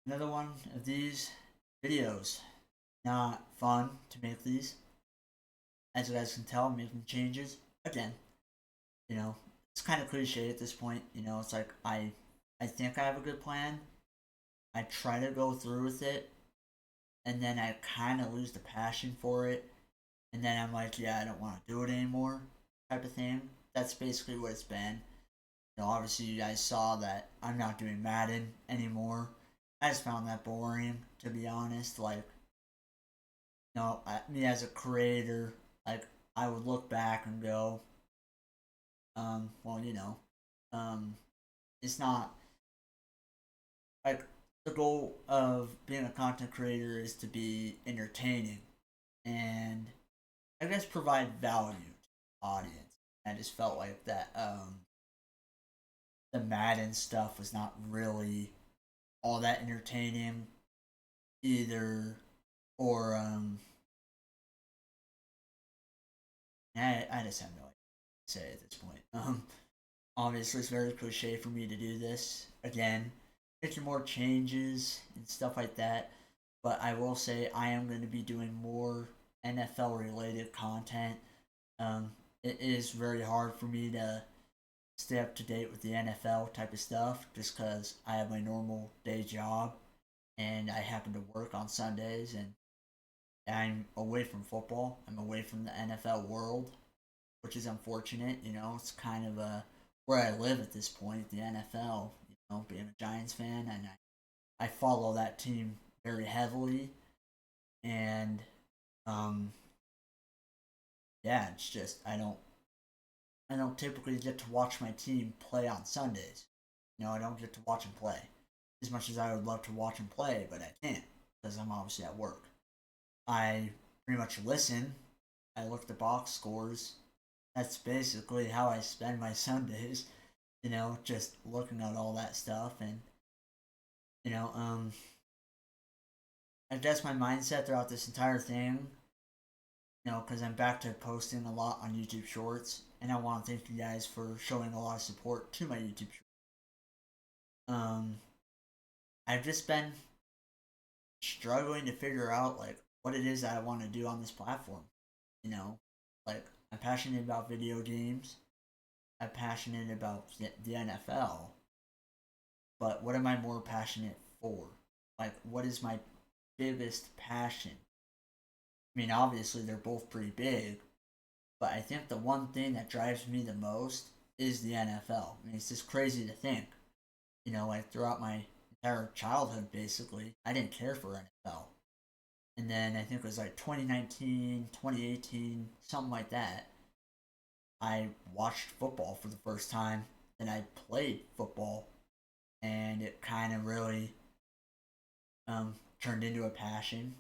another one of these videos. Not fun to make these. As you guys can tell, I'm making changes. Again, you know, it's kind of cliche at this point. It's like I think I have a good plan. I try to go through with it, and then I kind of lose the passion for it. And then I'm like, yeah, I don't want to do it anymore, type of thing. That's basically what it's been. Obviously, you guys saw that I'm not doing Madden anymore. I just found that boring, to be honest. Like, me as a creator, like, I would look back and go, well, um, it's not like the goal of being a content creator is to be entertaining and I guess provide value to the audience. I just felt like that the Madden stuff was not really all that entertaining either, or I just have no idea what to say at this point. Obviously, it's very cliche for me to do this again, making more changes and stuff like that. But I will say I am going to be doing more NFL related content. It is very hard for me to stay up to date with the NFL type of stuff just because I have my normal day job and I happen to work on Sundays and I'm away from football. I'm away from the NFL world, which is unfortunate. It's kind of where I live at this point, the NFL. Being a Giants fan, and I follow that team very heavily, and um, yeah, it's just I don't typically get to watch my team play on Sundays. I don't get to watch them play as much as I would love to watch them play, but I can't because I'm obviously at work. I pretty much listen. I look at the box scores. That's basically how I spend my Sundays. Just looking at all that stuff and you know, um, I guess my mindset throughout this entire thing, because I'm back to posting a lot on YouTube Shorts, and I want to thank you guys for showing a lot of support to my YouTube Shorts. Um, I've just been struggling to figure out like what it is that I want to do on this platform. You know, like I'm passionate about video games. I'm passionate about the NFL, but what am I more passionate for? Like, what is my biggest passion? I mean, obviously they're both pretty big, but I think the one thing that drives me the most is the NFL. I mean, it's just crazy to think. Like throughout my entire childhood, basically, I didn't care for NFL. And then I think it was like 2019, 2018, something like that. I watched football for the first time, and I played football, and it kind of really turned into a passion.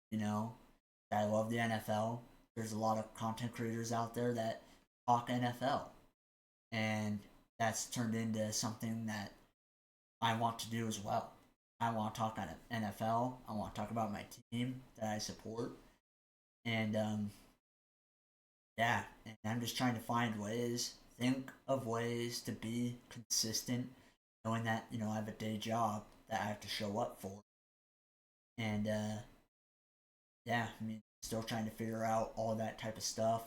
You know, I love the NFL. There's a lot of content creators out there that talk NFL, and that's turned into something that I want to do as well. I want to talk on NFL. I want to talk about my team that I support, and yeah, and I'm just trying to find ways, think of ways to be consistent, knowing that I have a day job that I have to show up for, and yeah, I mean, still trying to figure out all that type of stuff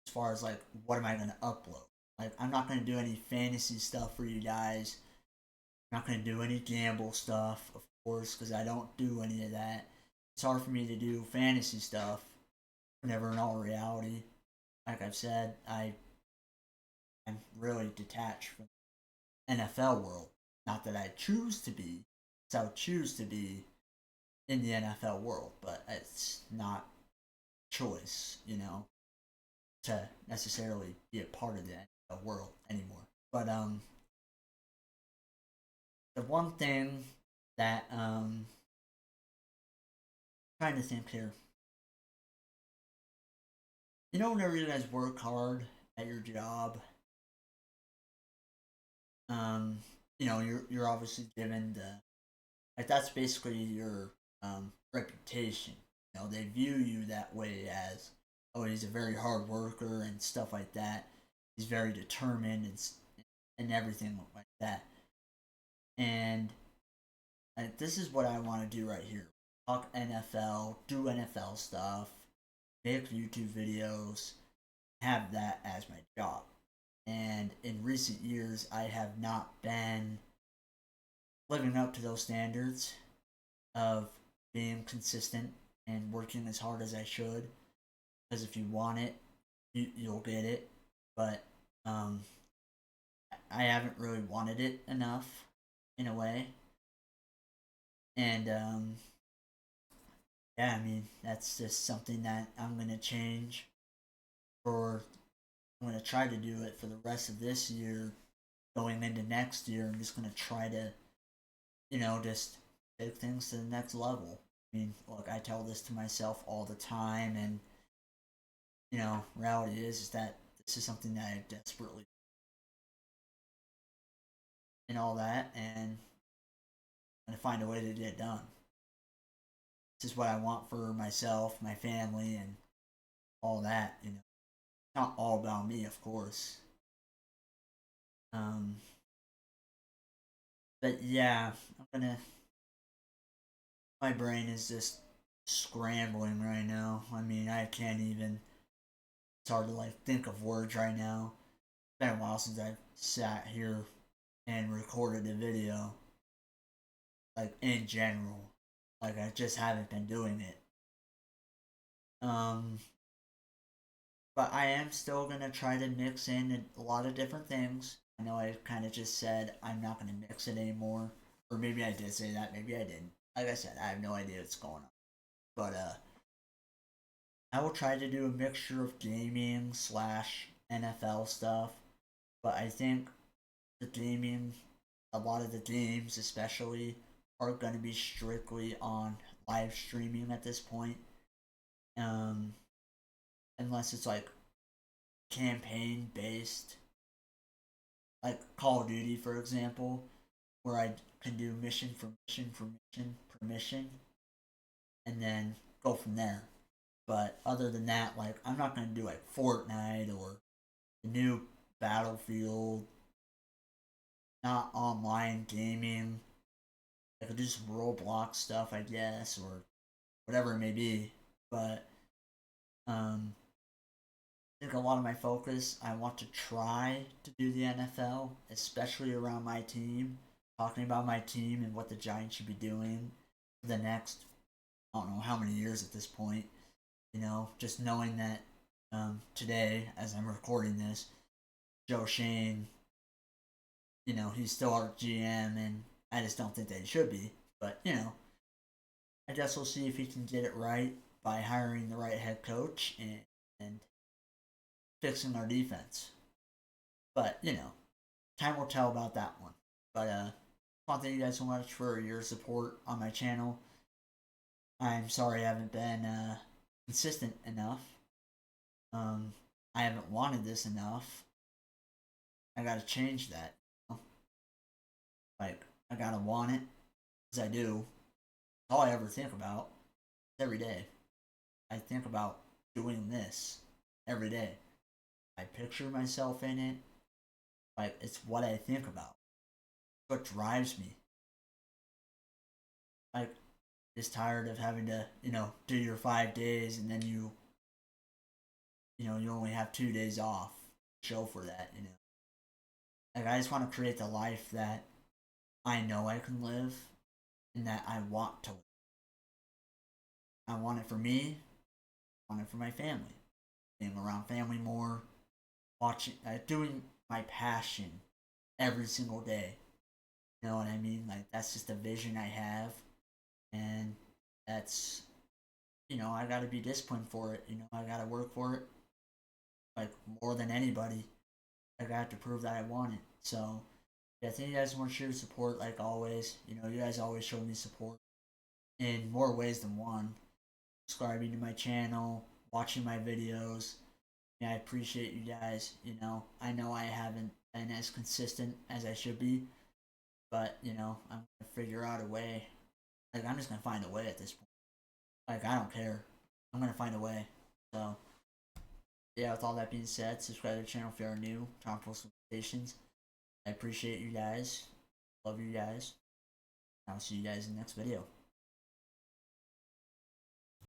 as far as like what am I going to upload. Like, I'm not going to do any fantasy stuff for you guys. I'm not going to do any gamble stuff, of course, because I don't do any of that. It's hard for me to do fantasy stuff whenever in all reality, like I've said, I'm really detached from the NFL world. Not that I choose to be, so I would choose to be in the NFL world, but it's not choice, to necessarily be a part of the NFL world anymore. But the one thing that I'm trying to think here, whenever you guys work hard at your job, um, you're obviously given the like that's basically your reputation. They view you that way as, oh, he's a very hard worker and stuff like that. He's very determined and everything like that. And like this is what I want to do right here. Talk NFL, do NFL stuff, make YouTube videos, have that as my job. And in recent years, I have not been living up to those standards of being consistent and working as hard as I should. Because if you want it, you'll get it. But um, I haven't really wanted it enough, in a way. And yeah, I mean that's just something that I'm gonna change. For I'm gonna try to do it for the rest of this year, going into next year. I'm just gonna try to, just take things to the next level. I mean, look, I tell this to myself all the time, and reality is that this is something that I desperately and all that, and I'm gonna find a way to get it done. This is what I want for myself, my family, and all that. Not all about me, of course. Um, but yeah, I'm gonna. My brain is just scrambling right now. I mean, I can't even. It's hard to like think of words right now. It's been a while since I've sat here and recorded a video. Like in general, like I just haven't been doing it. Um, but I am still gonna try to mix in a lot of different things. I know I kind of just said I'm not gonna mix it anymore, or maybe I did say that, maybe I didn't. Like I said, I have no idea what's going on. But I will try to do a mixture of gaming slash NFL stuff. But I think the gaming, a lot of the games especially, are gonna be strictly on live streaming at this point. Um, unless it's like campaign based, like Call of Duty, for example, where I can do mission for mission for mission per mission, and then go from there. But other than that, like I'm not gonna do like Fortnite or the new Battlefield, not online gaming. I could do some Roblox stuff, I guess, or whatever it may be. But I think a lot of my focus, I want to try to do the NFL, especially around my team, talking about my team and what the Giants should be doing for the next, I don't know how many years at this point. Just knowing that today, as I'm recording this, Joe Shane, he's still our GM, and I just don't think that he should be. But, I guess we'll see if he can get it right by hiring the right head coach and fixing our defense. But, time will tell about that one. But I want to thank you guys so much for your support on my channel. I'm sorry I haven't been consistent enough. I haven't wanted this enough. I gotta change that. Like, I gotta want it, because I do. All I ever think about every day. I think about doing this every day. I picture myself in it. Like, it's what I think about. What drives me. Like, just tired of having to, do your 5 days, and then you only have 2 days off. Show for that. Like, I just want to create the life that I know I can live and that I want to live. I want it for me. I want it for my family. Being around family more, watching, doing my passion every single day. You know what I mean? Like that's just a vision I have, and that's I got to be disciplined for it. I got to work for it like more than anybody. I got to prove that I want it. So yeah, thank you guys so much for your support. Like always, you guys always show me support in more ways than one. Subscribing to my channel, watching my videos. Yeah, I appreciate you guys. I know I haven't been as consistent as I should be, but I'm gonna figure out a way. Like I'm just gonna find a way at this point. Like I don't care. I'm gonna find a way. So yeah, with all that being said, subscribe to the channel if you are new. Turn on post notifications. I appreciate you guys. Love you guys. I'll see you guys in the next video.